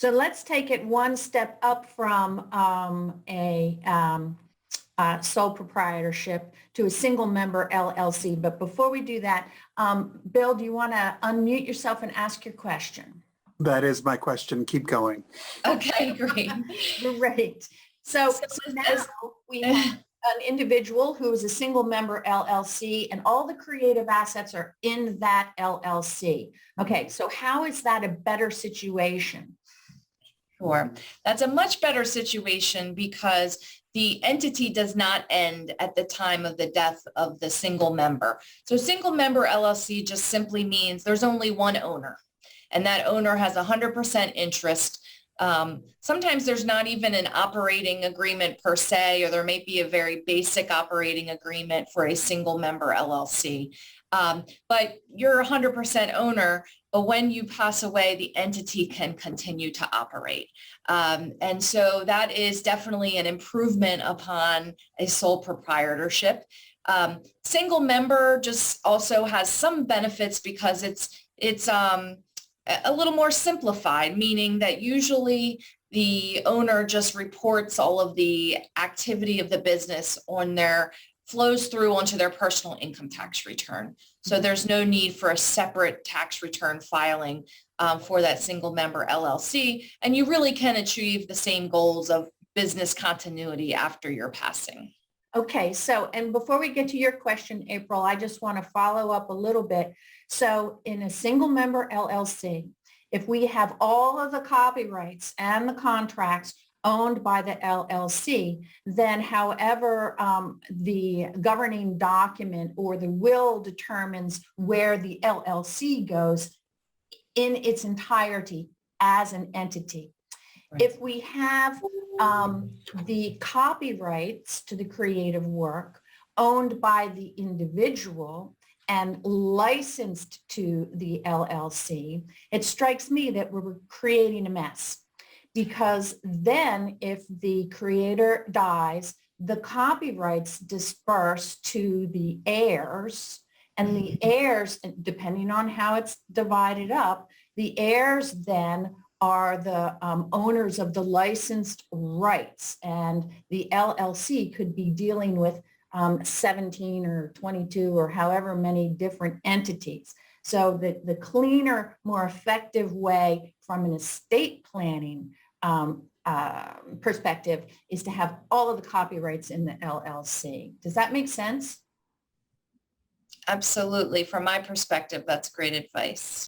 So let's take it one step up from sole proprietorship to a single member LLC. But before we do that, Bill, do you want to unmute yourself and ask your question? That is my question. Keep going. Okay, great. Great. So now we have an individual who is a single member LLC and all the creative assets are in that LLC. Okay, so how is that a better situation? Sure. That's a much better situation because the entity does not end at the time of the death of the single member. So single member LLC just simply means there's only one owner, and that owner has 100% interest. Sometimes there's not even an operating agreement per se, or there may be a very basic operating agreement for a single member LLC. But you're 100% owner, but when you pass away, the entity can continue to operate. And so that is definitely an improvement upon a sole proprietorship. Single member just also has some benefits because it's a little more simplified, meaning that usually the owner just reports all of the activity of the business on their flows through onto their personal income tax return. So there's no need for a separate tax return filing for that single member LLC. And you really can achieve the same goals of business continuity after your passing. Okay, so, and before we get to your question, April, I just want to follow up a little bit. So in a single member LLC, if we have all of the copyrights and the contracts owned by the LLC, then however the governing document or the will determines where the LLC goes in its entirety as an entity. Right. If we have the copyrights to the creative work owned by the individual and licensed to the LLC, it strikes me that we're creating a mess. Because then if the creator dies, the copyrights disperse to the heirs, and the heirs, depending on how it's divided up, the heirs then are the owners of the licensed rights, and the LLC could be dealing with 17 or 22 or however many different entities. So the cleaner, more effective way from an estate planning perspective is to have all of the copyrights in the LLC. Does that make sense? Absolutely. From my perspective, that's great advice.